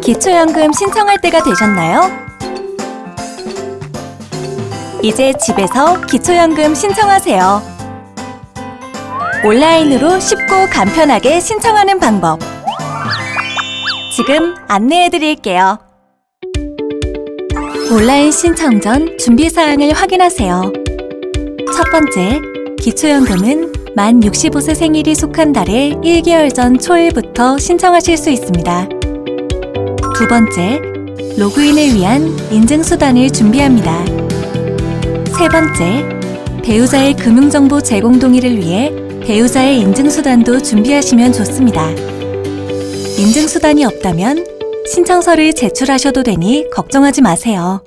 기초연금 신청할 때가 되셨나요? 이제 집에서 기초연금 신청하세요. 온라인으로 쉽고 간편하게 신청하는 방법. 지금 안내해 드릴게요. 온라인 신청 전 준비사항을 확인하세요. 첫 번째, 기초연금은 만 65세 생일이 속한 달의 1개월 전 초일부터 신청하실 수 있습니다. 두 번째, 로그인을 위한 인증수단을 준비합니다. 세 번째, 배우자의 금융정보 제공 동의를 위해 배우자의 인증수단도 준비하시면 좋습니다. 인증수단이 없다면 신청서를 제출하셔도 되니 걱정하지 마세요.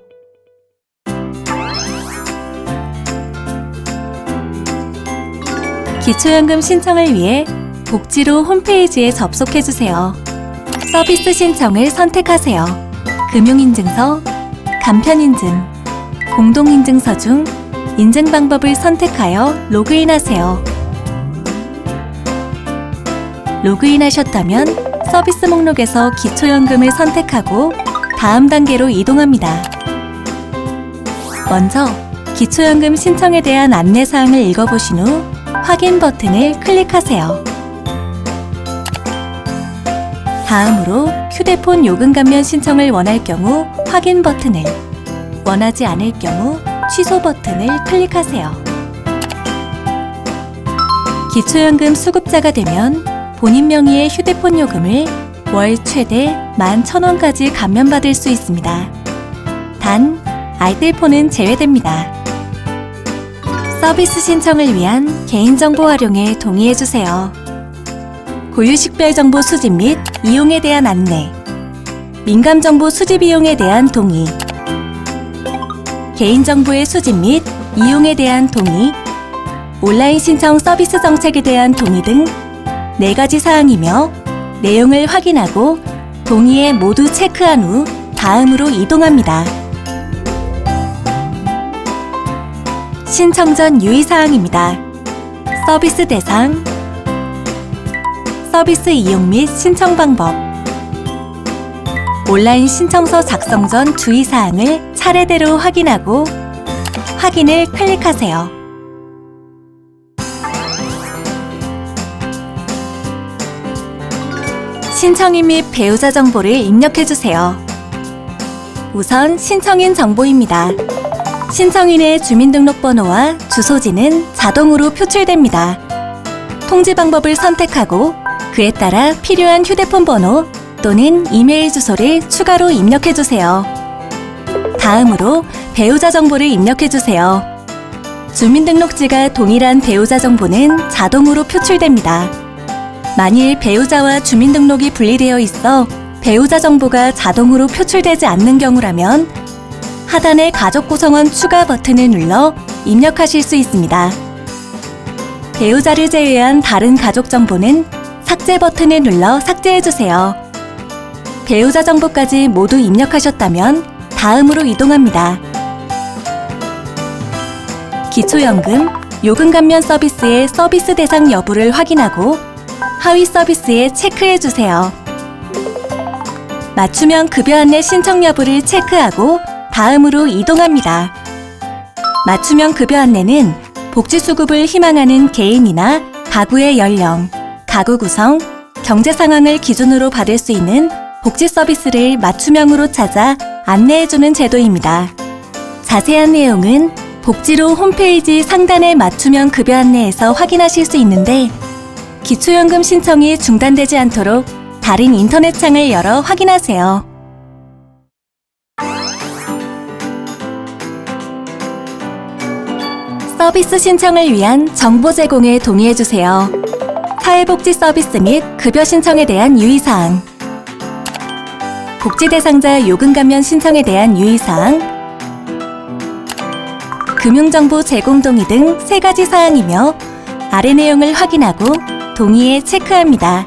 기초연금 신청을 위해 복지로 홈페이지에 접속해주세요. 서비스 신청을 선택하세요. 금융인증서, 간편인증, 공동인증서 중 인증 방법을 선택하여 로그인하세요. 로그인하셨다면 서비스 목록에서 기초연금을 선택하고 다음 단계로 이동합니다. 먼저 기초연금 신청에 대한 안내사항을 읽어보신 후 확인 버튼을 클릭하세요. 다음으로 휴대폰 요금 감면 신청을 원할 경우 확인 버튼을, 원하지 않을 경우 취소 버튼을 클릭하세요. 기초연금 수급자가 되면 본인 명의의 휴대폰 요금을 월 최대 11,000원까지 감면받을 수 있습니다. 단, 알뜰폰은 제외됩니다. 서비스 신청을 위한 개인정보 활용에 동의해주세요. 고유식별 정보 수집 및 이용에 대한 안내, 민감정보 수집 이용에 대한 동의, 개인정보의 수집 및 이용에 대한 동의, 온라인 신청 서비스 정책에 대한 동의 등 4가지 사항이며 내용을 확인하고 동의에 모두 체크한 후 다음으로 이동합니다. 신청 전 유의사항입니다. 서비스 대상, 서비스 이용 및 신청 방법, 온라인 신청서 작성 전 주의사항을 차례대로 확인하고 확인을 클릭하세요. 신청인 및 배우자 정보를 입력해주세요. 우선 신청인 정보입니다. 신청인의 주민등록번호와 주소지는 자동으로 표출됩니다. 통지 방법을 선택하고 그에 따라 필요한 휴대폰 번호 또는 이메일 주소를 추가로 입력해주세요. 다음으로 배우자 정보를 입력해주세요. 주민등록지가 동일한 배우자 정보는 자동으로 표출됩니다. 만일 배우자와 주민등록이 분리되어 있어 배우자 정보가 자동으로 표출되지 않는 경우라면 하단의 가족 구성원 추가 버튼을 눌러 입력하실 수 있습니다. 배우자를 제외한 다른 가족 정보는 삭제 버튼을 눌러 삭제해주세요. 배우자 정보까지 모두 입력하셨다면 다음으로 이동합니다. 기초연금, 요금 감면 서비스의 서비스 대상 여부를 확인하고 하위 서비스에 체크해주세요. 맞춤형 급여 안내 신청 여부를 체크하고 다음으로 이동합니다. 맞춤형 급여 안내는 복지수급을 희망하는 개인이나 가구의 연령, 가구 구성, 경제 상황을 기준으로 받을 수 있는 복지 서비스를 맞춤형으로 찾아 안내해주는 제도입니다. 자세한 내용은 복지로 홈페이지 상단의 맞춤형 급여 안내에서 확인하실 수 있는데 기초연금 신청이 중단되지 않도록 다른 인터넷 창을 열어 확인하세요. 서비스 신청을 위한 정보 제공에 동의해주세요. 사회복지 서비스 및 급여 신청에 대한 유의사항, 복지 대상자 요금 감면 신청에 대한 유의사항, 금융정보 제공 동의 등 3가지 사항이며 아래 내용을 확인하고 동의에 체크합니다.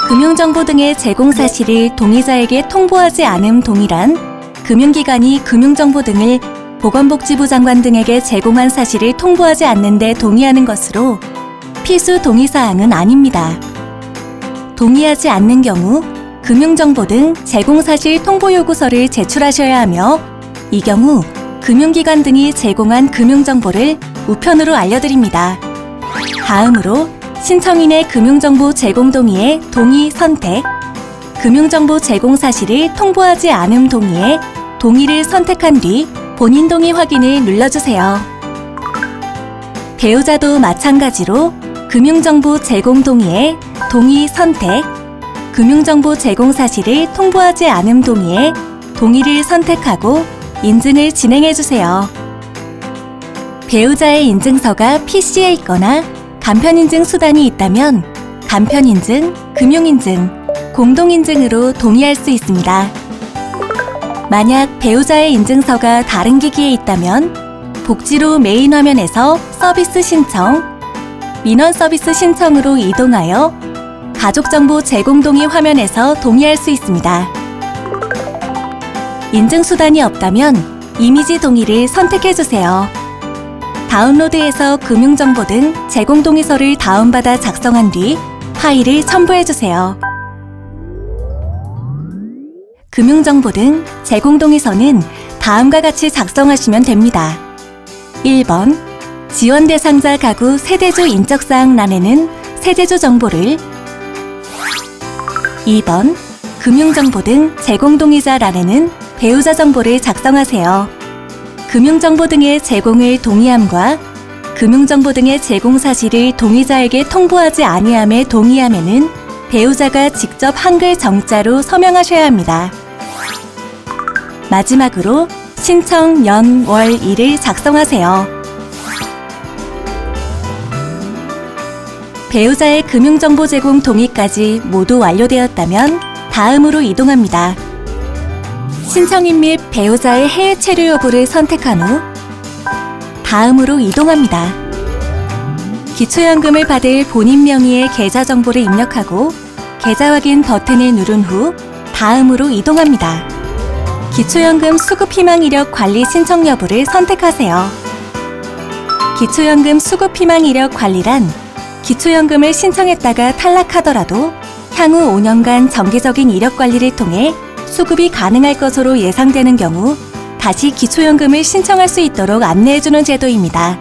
금융정보 등의 제공 사실을 동의자에게 통보하지 않음 동의란 금융기관이 금융정보 등을 보건복지부 장관 등에게 제공한 사실을 통보하지 않는 데 동의하는 것으로 필수 동의사항은 아닙니다. 동의하지 않는 경우 금융정보 등 제공사실 통보요구서를 제출하셔야 하며 이 경우 금융기관 등이 제공한 금융정보를 우편으로 알려드립니다. 다음으로 신청인의 금융정보 제공 동의에 동의 선택, 금융정보 제공 사실을 통보하지 않음 동의에 동의를 선택한 뒤 본인 동의 확인을 눌러주세요. 배우자도 마찬가지로 금융정보 제공 동의에 동의 선택, 금융정보 제공 사실을 통보하지 않음 동의에 동의를 선택하고 인증을 진행해주세요. 배우자의 인증서가 PC에 있거나 간편인증 수단이 있다면 간편인증, 금융인증, 공동인증으로 동의할 수 있습니다. 만약 배우자의 인증서가 다른 기기에 있다면 복지로 메인 화면에서 서비스 신청, 민원 서비스 신청으로 이동하여 가족정보 제공 동의 화면에서 동의할 수 있습니다. 인증수단이 없다면 이미지 동의를 선택해주세요. 다운로드해서 금융정보 등 제공 동의서를 다운받아 작성한 뒤 파일을 첨부해주세요. 금융정보 등 제공 동의서는 다음과 같이 작성하시면 됩니다. 1번 지원 대상자 가구 세대주 인적사항란에는 세대주 정보를 2번 금융정보 등 제공 동의자란에는 배우자 정보를 작성하세요. 금융정보 등의 제공을 동의함과 금융정보 등의 제공 사실을 동의자에게 통보하지 아니함에 동의함에는 배우자가 직접 한글 정자로 서명하셔야 합니다. 마지막으로 신청 연, 월, 일을 작성하세요. 배우자의 금융정보 제공 동의까지 모두 완료되었다면 다음으로 이동합니다. 신청인 및 배우자의 해외 체류 여부를 선택한 후 다음으로 이동합니다. 기초연금을 받을 본인 명의의 계좌 정보를 입력하고 계좌 확인 버튼을 누른 후 다음으로 이동합니다. 기초연금 수급 희망 이력 관리 신청 여부를 선택하세요. 기초연금 수급 희망 이력 관리란 기초연금을 신청했다가 탈락하더라도 향후 5년간 정기적인 이력 관리를 통해 수급이 가능할 것으로 예상되는 경우 다시 기초연금을 신청할 수 있도록 안내해주는 제도입니다.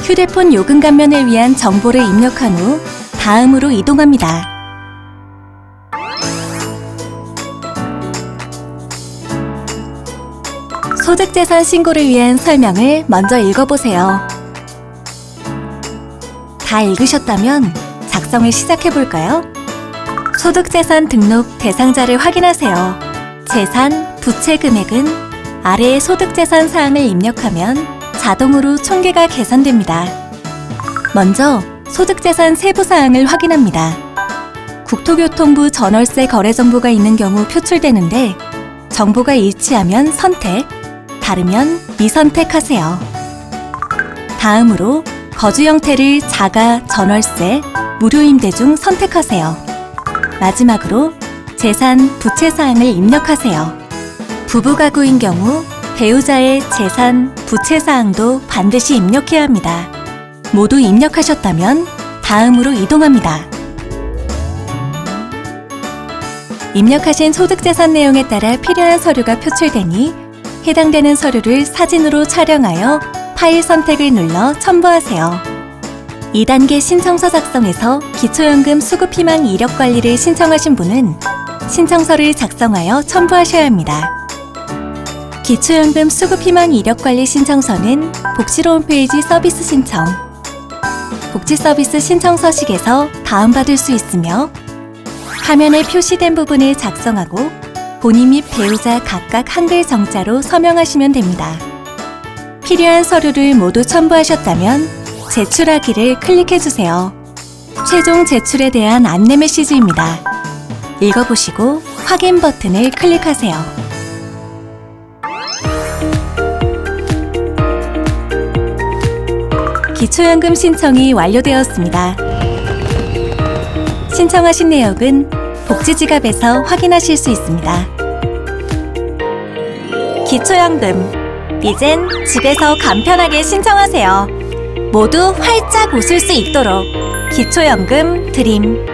휴대폰 요금 감면을 위한 정보를 입력한 후 다음으로 이동합니다. 소득재산 신고를 위한 설명을 먼저 읽어보세요. 다 읽으셨다면 작성을 시작해볼까요? 소득재산 등록 대상자를 확인하세요. 재산, 부채 금액은 아래의 소득재산 사항을 입력하면 자동으로 총계가 계산됩니다. 먼저 소득재산 세부 사항을 확인합니다. 국토교통부 전월세 거래 정보가 있는 경우 표출되는데 정보가 일치하면 선택, 다르면 미선택하세요. 다음으로 거주 형태를 자가, 전월세, 무료임대 중 선택하세요. 마지막으로 재산, 부채 사항을 입력하세요. 부부가구인 경우 배우자의 재산, 부채 사항도 반드시 입력해야 합니다. 모두 입력하셨다면 다음으로 이동합니다. 입력하신 소득재산 내용에 따라 필요한 서류가 표출되니 해당되는 서류를 사진으로 촬영하여 파일 선택을 눌러 첨부하세요. 2단계 신청서 작성에서 기초연금 수급희망 이력 관리를 신청하신 분은 신청서를 작성하여 첨부하셔야 합니다. 기초연금 수급희망 이력 관리 신청서는 복지로 홈페이지 서비스 신청, 복지 서비스 신청 서식에서 다운받을 수 있으며 화면에 표시된 부분을 작성하고 본인 및 배우자 각각 한글 정자로 서명하시면 됩니다. 필요한 서류를 모두 첨부하셨다면 제출하기를 클릭해주세요. 최종 제출에 대한 안내 메시지입니다. 읽어보시고 확인 버튼을 클릭하세요. 기초연금 신청이 완료되었습니다. 신청하신 내역은 복지지갑에서 확인하실 수 있습니다. 기초연금, 이젠 집에서 간편하게 신청하세요. 모두 활짝 웃을 수 있도록 기초연금 드림.